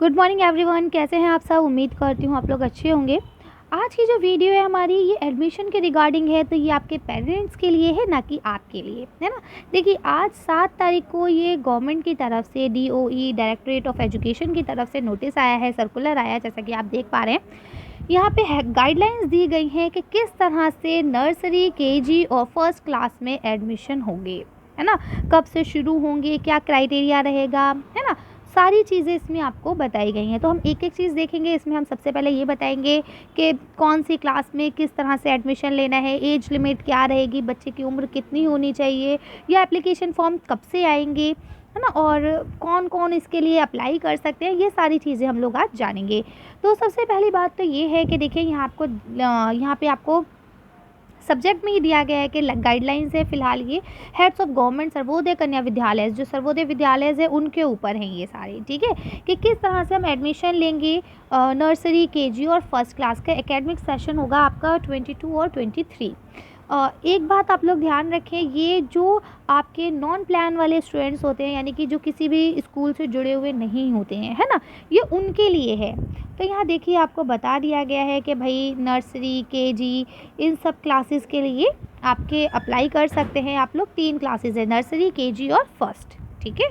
Good morning everyone, कैसे हैं आप सब। उम्मीद करती हूँ आप लोग अच्छे होंगे। आज की जो वीडियो है हमारी ये एडमिशन के रिगार्डिंग है, तो ये आपके पेरेंट्स के लिए है, ना कि आपके लिए, है ना। देखिए आज 7 तारीख को ये गवर्नमेंट की तरफ से DOE डायरेक्टरेट ऑफ एजुकेशन की तरफ से नोटिस आया है, सर्कुलर आया है, जैसा कि आप देख पा रहे हैं। यहाँ पे गाइडलाइंस दी गई हैं कि किस तरह से नर्सरी, KG और फर्स्ट क्लास में एडमिशन होंगे, है ना। कब से शुरू होंगे, क्या क्राइटेरिया रहेगा, है ना। सारी चीज़ें इसमें आपको बताई गई हैं। तो हम एक-एक चीज़ देखेंगे। इसमें हम सबसे पहले ये बताएँगे कि कौन सी क्लास में किस तरह से एडमिशन लेना है, एज लिमिट क्या रहेगी, बच्चे की उम्र कितनी होनी चाहिए, या एप्लीकेशन फॉर्म कब से आएँगे, है ना, और कौन-कौन इसके लिए अप्लाई कर सकते हैं, ये सारी चीज़ें हम लोग आज जानेंगे। तो सबसे पहली बात तो ये है कि देखिए यहाँ पे आपको सब्जेक्ट में ही दिया गया है कि गाइडलाइंस है फ़िलहाल ये हेड्स ऑफ गवर्नमेंट सर्वोदय कन्या विद्यालय, जो सर्वोदय विद्यालय है उनके ऊपर हैं ये सारे, ठीक है, कि किस तरह से हम एडमिशन लेंगे। नर्सरी, KG और फर्स्ट क्लास का एकेडमिक सेशन होगा आपका 22 और 23। एक बात आप लोग ध्यान रखें, ये जो आपके नॉन प्लान वाले स्टूडेंट्स होते हैं, यानी कि जो किसी भी स्कूल से जुड़े हुए नहीं होते हैं, है ना, ये उनके लिए है। तो यहाँ देखिए आपको बता दिया गया है कि भाई नर्सरी, KG इन सब क्लासेस के लिए आपके अप्लाई कर सकते हैं आप लोग। 3 क्लासेस है, नर्सरी, KG और फर्स्ट, ठीक है।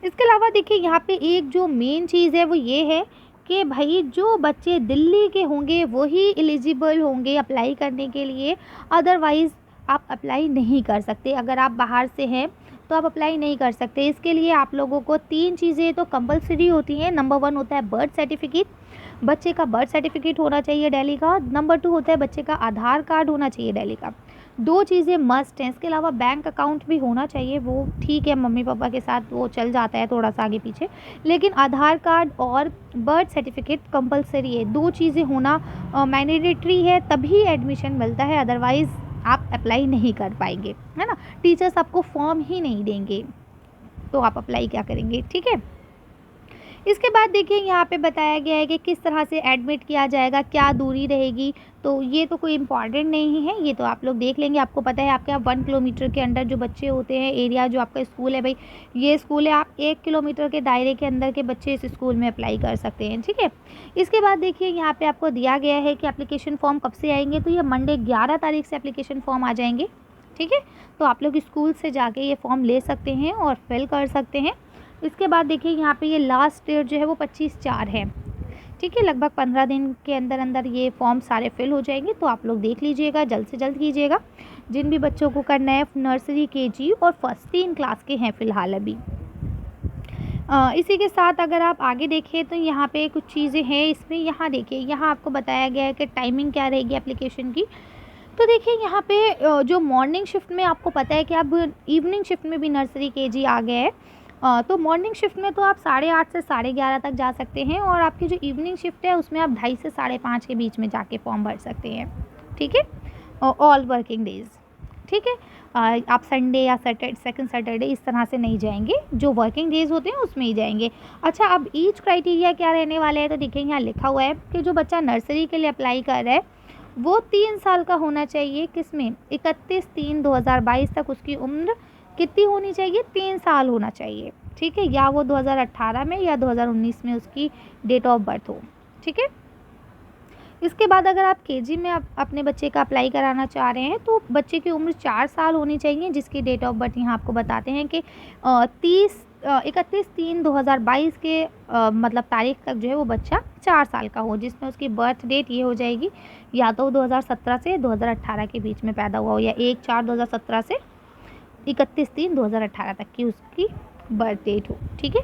इसके अलावा देखिए यहाँ पे एक जो मेन चीज़ है वो ये है कि भाई जो बच्चे दिल्ली के होंगे वही एलिजिबल होंगे अप्लाई करने के लिए, अदरवाइज़ आप अप्लाई नहीं कर सकते। अगर आप बाहर से हैं तो आप अप्लाई नहीं कर सकते। इसके लिए आप लोगों को 3 चीज़ें तो कंपलसरी होती हैं। नंबर 1 होता है बर्थ सर्टिफिकेट, बच्चे का बर्थ सर्टिफिकेट होना चाहिए दिल्ली का। नंबर 2 होता है बच्चे का आधार कार्ड होना चाहिए दिल्ली का। 2 चीज़ें मस्ट हैं। इसके अलावा बैंक अकाउंट भी होना चाहिए, वो ठीक है मम्मी पापा के साथ वो चल जाता है थोड़ा सा आगे पीछे, लेकिन आधार कार्ड और बर्थ सर्टिफिकेट कंपलसरी है। 2 चीज़ें होना मैंडेटरी है, तभी एडमिशन मिलता है, अदरवाइज़ आप अप्लाई नहीं कर पाएंगे, है ना। टीचर्स आपको फॉर्म ही नहीं देंगे तो आप अप्लाई क्या करेंगे, ठीक है। इसके बाद देखिए यहाँ पे बताया गया है कि किस तरह से एडमिट किया जाएगा, क्या दूरी रहेगी। तो ये तो कोई इम्पॉर्टेंट नहीं है, ये तो आप लोग देख लेंगे। आपको पता है आपके यहाँ 1 किलोमीटर के अंदर जो बच्चे होते हैं, एरिया जो आपका स्कूल है, भाई ये स्कूल है, आप 1 किलोमीटर के दायरे के अंदर के बच्चे इस स्कूल में अप्लाई कर सकते हैं, ठीक है। इसके बाद देखिए यहाँ पे आपको दिया गया है कि एप्लीकेशन फॉर्म कब से आएंगे। तो ये मंडे 11 तारीख से एप्लीकेशन फॉर्म आ जाएंगे, ठीक है। तो आप लोग स्कूल से जाके ये फॉर्म ले सकते हैं और फिल कर सकते हैं। इसके बाद देखिए यहाँ पे ये लास्ट डेट जो है वो 25/4 है, ठीक है। लगभग 15 दिन के अंदर अंदर ये फॉर्म सारे फिल हो जाएंगे। तो आप लोग देख लीजिएगा, जल्द से जल्द कीजिएगा। जिन भी बच्चों को करना है, नर्सरी, KG और फर्स्ट 3 क्लास के हैं फ़िलहाल अभी। इसी के साथ अगर आप आगे देखें तो यहाँ पे कुछ चीज़ें हैं इसमें। यहाँ देखिए, यहाँ आपको बताया गया है कि टाइमिंग क्या रहेगी एप्लीकेशन की। तो देखिए यहाँ पे जो मॉर्निंग शिफ्ट में आपको पता है कि अब इवनिंग शिफ्ट में भी नर्सरी, KG आ गया है। तो मॉर्निंग शिफ्ट में तो आप 8:30 से 11:30 तक जा सकते हैं, और आपकी जो इवनिंग शिफ्ट है उसमें आप 2:30 से 5:30 के बीच में जाके फॉर्म भर सकते हैं, ठीक है। ऑल वर्किंग डेज़, ठीक है। आप संडे या सेकंड सैटरडे इस तरह से नहीं जाएंगे, जो वर्किंग डेज़ होते हैं उसमें ही जाएंगे। अच्छा, अब एज क्राइटेरिया क्या रहने वाला है। तो देखिए यहाँ लिखा हुआ है कि जो बच्चा नर्सरी के लिए अप्लाई कर रहा है वो 3 साल का होना चाहिए। किसमें? 31/3/2022 तक उसकी उम्र कितनी होनी चाहिए? 3 साल होना चाहिए, ठीक है। या वो 2018 में या 2019 में उसकी डेट ऑफ बर्थ हो, ठीक है। इसके बाद अगर आप KG में अपने बच्चे का अप्लाई कराना चाह रहे हैं तो बच्चे की उम्र 4 साल होनी चाहिए, जिसकी डेट ऑफ बर्थ यहाँ आपको बताते हैं कि 31/3/2022 के मतलब तारीख तक जो है वो बच्चा 4 साल का हो, जिसमें उसकी बर्थ डेट ये हो जाएगी या तो 2017 से 2018 के बीच में पैदा हुआ हो, या 1/4/2017 से 31/3/2018 तक की उसकी बर्थ डेट हो, ठीक है।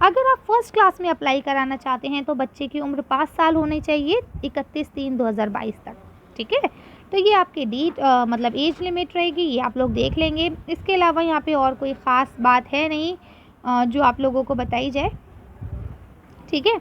अगर आप फर्स्ट क्लास में अप्लाई कराना चाहते हैं तो बच्चे की उम्र 5 साल होनी चाहिए 31/3/2022 तक, ठीक है। तो ये आपकी डेट मतलब एज लिमिट रहेगी, ये आप लोग देख लेंगे। इसके अलावा यहाँ पे और कोई ख़ास बात है नहीं जो आप लोगों को बताई जाए, ठीक है।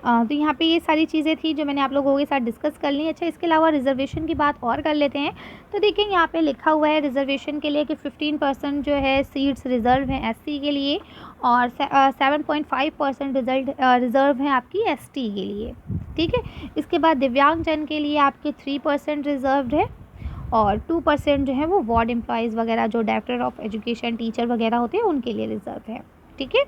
तो यहाँ पे ये सारी चीज़ें थी जो मैंने आप लोगों के साथ डिस्कस कर ली। अच्छा, इसके अलावा रिजर्वेशन की बात और कर लेते हैं। तो देखिए यहाँ पे लिखा हुआ है रिजर्वेशन के लिए कि 15% जो है सीट्स रिज़र्व हैं SC के लिए, और 7.5% रिज़र्व हैं आपकी ST के लिए, ठीक है। इसके बाद दिव्यांगजन के लिए आपके 3% रिज़र्व्ड है, और 2% जो है वो वार्ड एम्प्लॉयज़ वगैरह जो डायरेक्टर ऑफ एजुकेशन, टीचर वगैरह होते हैं उनके लिए रिज़र्व है, ठीक है।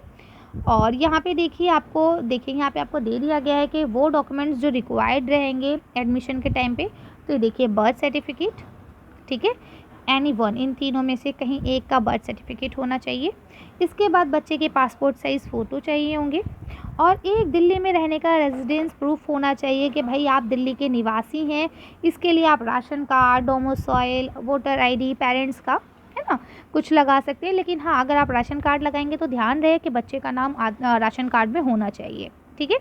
और यहाँ पे देखिए यहाँ पे आपको दे दिया गया है कि वो डॉक्यूमेंट्स जो रिक्वायर्ड रहेंगे एडमिशन के टाइम पे। तो ये देखिए बर्थ सर्टिफिकेट, ठीक है, एनी वन, इन तीनों में से कहीं एक का बर्थ सर्टिफिकेट होना चाहिए। इसके बाद बच्चे के पासपोर्ट साइज़ फ़ोटो चाहिए होंगे और एक दिल्ली में रहने का रेजिडेंस प्रूफ होना चाहिए कि भाई आप दिल्ली के निवासी हैं। इसके लिए आप ration card, domicile, voter ID, parents का, है ना, कुछ लगा सकते हैं। लेकिन हाँ, अगर आप राशन कार्ड लगाएंगे तो ध्यान रहे कि बच्चे का नाम राशन कार्ड में होना चाहिए, ठीक है।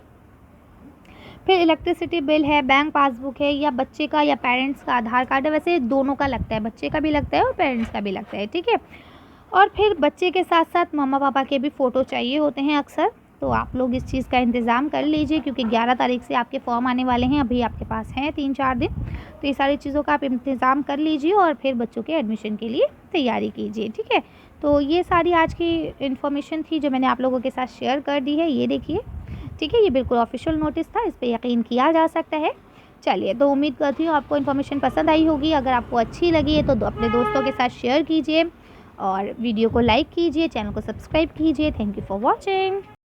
फिर इलेक्ट्रिसिटी बिल है, बैंक पासबुक है, या बच्चे का या पेरेंट्स का आधार कार्ड है। वैसे दोनों का लगता है, बच्चे का भी लगता है और पेरेंट्स का भी लगता है, ठीक है। और फिर बच्चे के साथ साथ मम्मा पापा के भी फ़ोटो चाहिए होते हैं अक्सर। तो आप लोग इस चीज़ का इंतज़ाम कर लीजिए क्योंकि 11 तारीख से आपके फॉर्म आने वाले हैं, अभी आपके पास हैं 3-4 दिन। तो ये सारी चीज़ों का आप इंतज़ाम कर लीजिए और फिर बच्चों के एडमिशन के लिए तैयारी कीजिए, ठीक है। तो ये सारी आज की इन्फॉर्मेशन थी जो मैंने आप लोगों के साथ शेयर कर दी है, ये देखिए, ठीक है। ये बिल्कुल ऑफिशियल नोटिस था, इस पे यकीन किया जा सकता है। चलिए, तो उम्मीद करती हूँ आपको इन्फॉर्मेशन पसंद आई होगी। अगर आपको अच्छी लगी है तो अपने दोस्तों के साथ शेयर कीजिए और वीडियो को लाइक कीजिए, चैनल को सब्सक्राइब कीजिए। Thank you for watching.